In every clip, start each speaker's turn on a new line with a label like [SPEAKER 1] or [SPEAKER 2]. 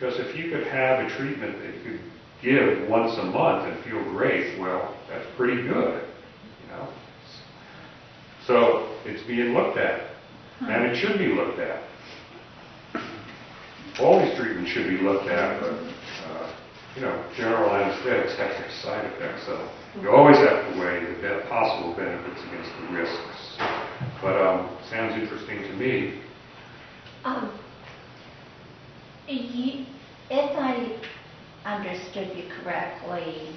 [SPEAKER 1] Because if you could have a treatment that you could give once a month and feel great, well, that's pretty good, you know. So it's being looked at, and it should be looked at. All these treatments should be looked at, but you know, general anesthetics have their side effects, so you always have to weigh the possible benefits against the risks. But sounds interesting to me.
[SPEAKER 2] If I understood you correctly,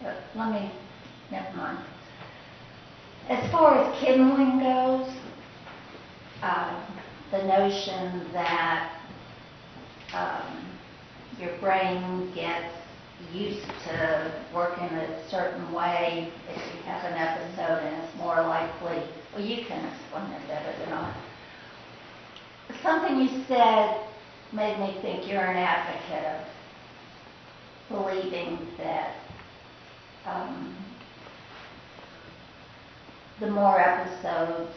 [SPEAKER 2] never mind. As far as kindling goes, the notion that your brain gets used to working a certain way if you have an episode, and it's more likely, well, you can explain it better than I. Something you said made me think you're an advocate of believing that the more episodes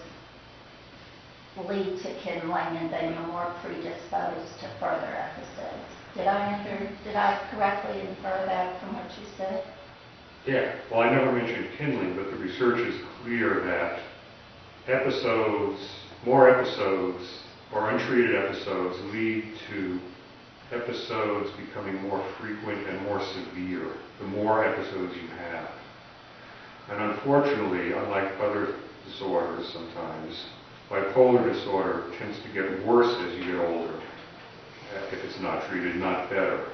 [SPEAKER 2] lead to kindling, and then you're more predisposed to further episodes. Did I correctly infer that from what you said?
[SPEAKER 1] Yeah, well, I never mentioned kindling, but the research is clear that more episodes, or untreated episodes, lead to episodes becoming more frequent and more severe, the more episodes you have. And unfortunately, unlike other disorders sometimes, bipolar disorder tends to get worse as you get older, if it's not treated, not better.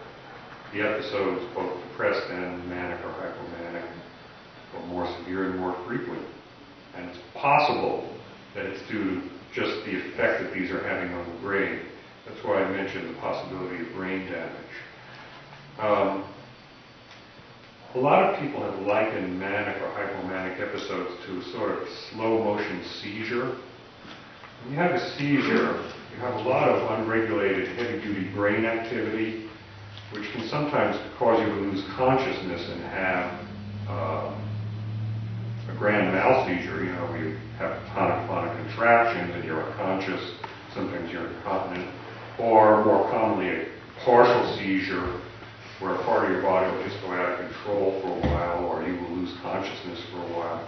[SPEAKER 1] The episodes, both depressed and manic or hypomanic, are more severe and more frequent. And it's possible that it's due to just the effect that these are having on the brain. That's why I mentioned the possibility of brain damage. A lot of people have likened manic or hypomanic episodes to a sort of slow motion seizure. When you have a seizure, you have a lot of unregulated heavy-duty brain activity, which can sometimes cause you to lose consciousness and have a grand mal seizure, you know, where you have tonic-clonic contractions and you're unconscious, sometimes you're incontinent, or more commonly a partial seizure where a part of your body will just go out of control for a while, or you will lose consciousness for a while.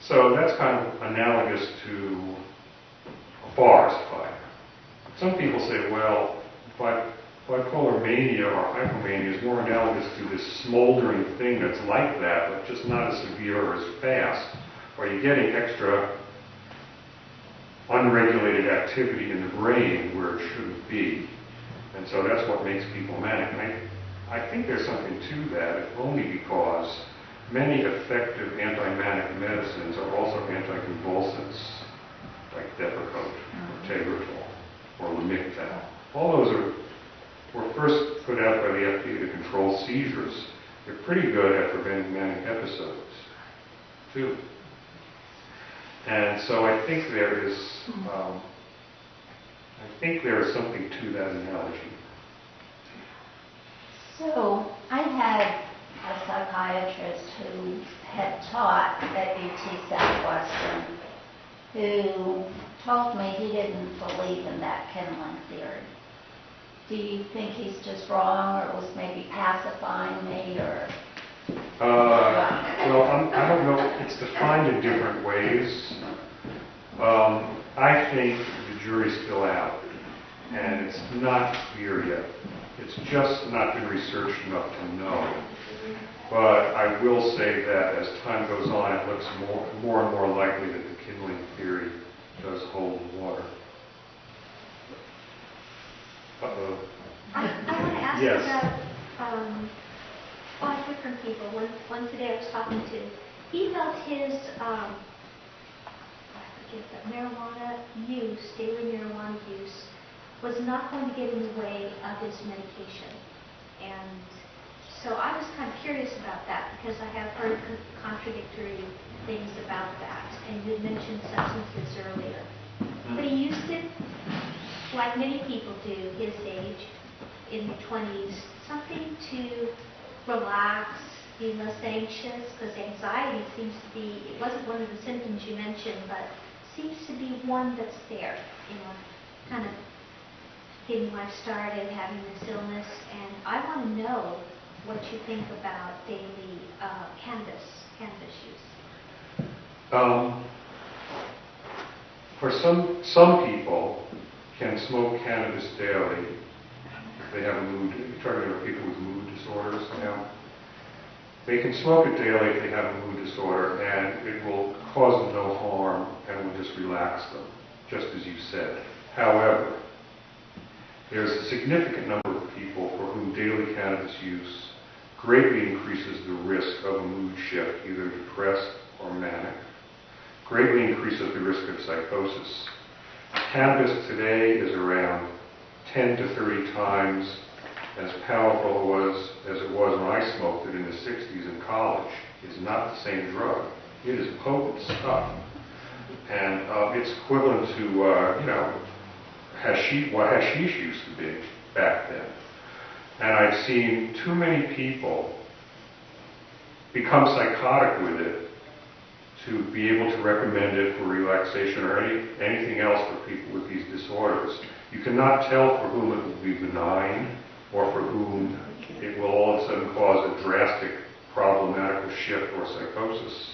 [SPEAKER 1] So that's kind of analogous to a forest fire. Some people say, well, bipolar mania or hypomania is more analogous to this smoldering thing that's like that, but just not as severe or as fast. Or you're getting extra unregulated activity in the brain where it shouldn't be. And so that's what makes people manic. And I think there's something to that, if only because many effective anti-manic medicines are also anticonvulsants, like Depakote, or Tegretol, or Lamictal. All those were first put out by the FDA to control seizures. They're pretty good at preventing manic episodes, too. And so I think there is something to that analogy.
[SPEAKER 2] So I had a psychiatrist who had taught at UT Southwestern who told me he didn't believe in that kindling theory. Do you think he's just wrong, or was maybe pacifying me, or?
[SPEAKER 1] Well, I don't know. It's defined in different ways. I think the jury's still out, and it's not clear yet. It's just not been researched enough to know. But I will say that as time goes on, it looks more and more likely that the kindling theory does hold water. Uh-oh.
[SPEAKER 3] I want to ask
[SPEAKER 1] Yes.
[SPEAKER 3] about 5 different people. One today I was talking to, he felt his, marijuana use, daily marijuana use, was not going to get in the way of his medication. And so I was kind of curious about that, because I have heard contradictory things about that. And you had mentioned substances earlier. But he used it, like many people do his age, in the 20s, something to relax, be less anxious? Because anxiety seems to be, it wasn't one of the symptoms you mentioned, but seems to be one that's there, kind of getting life started, having this illness. And I want to know what you think about daily cannabis use.
[SPEAKER 1] For some people can smoke cannabis daily if they have a mood. You're talking about people with mood disorders now. They can smoke it daily if they have a mood disorder, and it will cause them no harm and will just relax them, just as you said. However, there's a significant number of people for whom daily cannabis use greatly increases the risk of a mood shift, either depressed or manic, greatly increases the risk of psychosis. Cannabis today is around 10 to 30 times as powerful as it was when I smoked it in the 60s in college. It's not the same drug. It is potent stuff. And it's equivalent to, hashish, what hashish used to be back then. And I've seen too many people become psychotic with it to be able to recommend it for relaxation or anything else for people with these disorders. You cannot tell for whom it will be benign or for whom it will all of a sudden cause a drastic problematical shift or psychosis.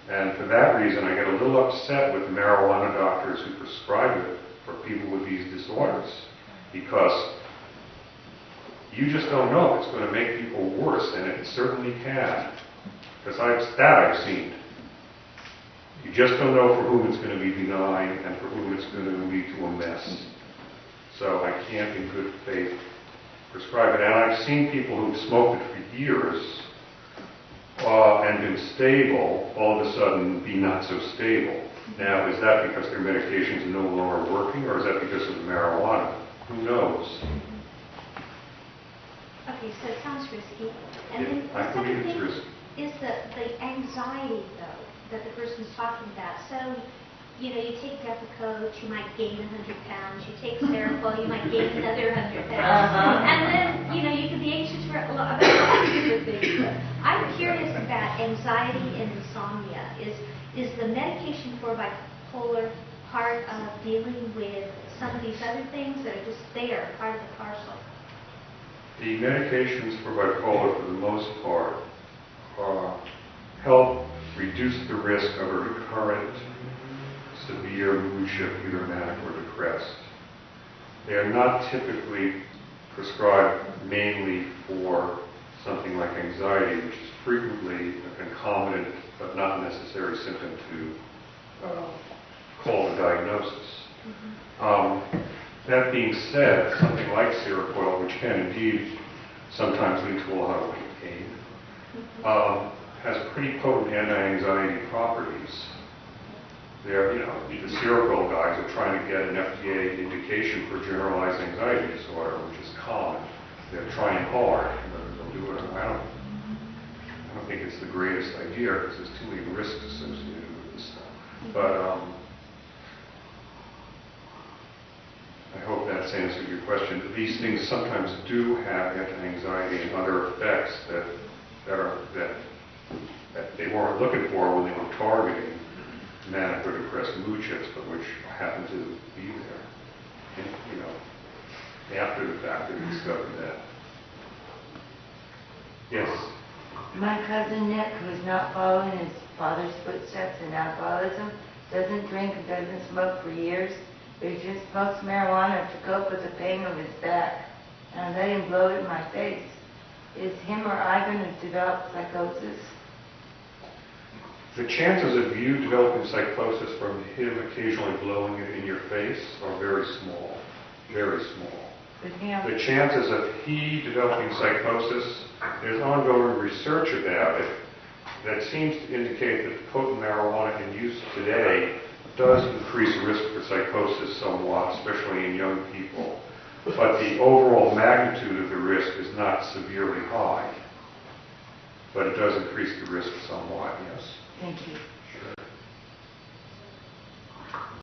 [SPEAKER 1] And for that reason, I get a little upset with the marijuana doctors who prescribe it for people with these disorders, because you just don't know if it's going to make people worse, and it certainly can. Because I've seen. You just don't know for whom it's going to be benign and for whom it's going to lead to a mess. So I can't in good faith prescribe it. And I've seen people who've smoked it for years and been stable, all of a sudden be not so stable. Now, is that because their medications are no longer working, or is that because of the marijuana? Who knows?
[SPEAKER 3] Okay, so it sounds risky. And then
[SPEAKER 1] I
[SPEAKER 3] the second
[SPEAKER 1] believe it's
[SPEAKER 3] thing
[SPEAKER 1] risky.
[SPEAKER 3] is the anxiety, though, that the person's talking about. So, you take Depakote, you might gain 100 pounds. You take Seroquel, you might gain another 100 pounds. And then, you could be anxious for about a lot of different things. But I'm curious about anxiety and insomnia. Is the medication for bipolar part of dealing with some of these other things that are just there, part of the parcel?
[SPEAKER 1] The medications for bipolar, for the most part, help reduce the risk of a recurrent severe mood shift, either manic or depressed. They are not typically prescribed mainly for something like anxiety, which is frequently a concomitant but not necessary symptom to call the diagnosis. That being said, something like Seroquel, which can indeed sometimes lead to a lot of weight gain, has pretty potent anti-anxiety properties. The Seroquel guys are trying to get an FDA indication for generalized anxiety disorder, which is common. They're trying hard, they'll do it. I don't think it's the greatest idea because there's too many risks associated with this stuff. But I hope that's answered your question. These things sometimes do have anti-anxiety and other effects that they weren't looking for when they were targeting manic or depressed mood shifts, but which happen to be there. And, after the fact, they discovered that. Yes.
[SPEAKER 4] My cousin Nick, who's not following his father's footsteps in alcoholism, doesn't drink and doesn't smoke for years, but he just smokes marijuana to cope with the pain of his back. And I let him blow it in my face. Is him or I going to develop psychosis?
[SPEAKER 1] The chances of you developing psychosis from him occasionally blowing it in your face are very small. Very small. The chances of he developing psychosis, there's ongoing research about it that seems to indicate that potent marijuana in use today does increase risk for psychosis somewhat, especially in young people. But the overall magnitude of the risk is not severely high. But it does increase the risk somewhat, yes.
[SPEAKER 4] Thank you.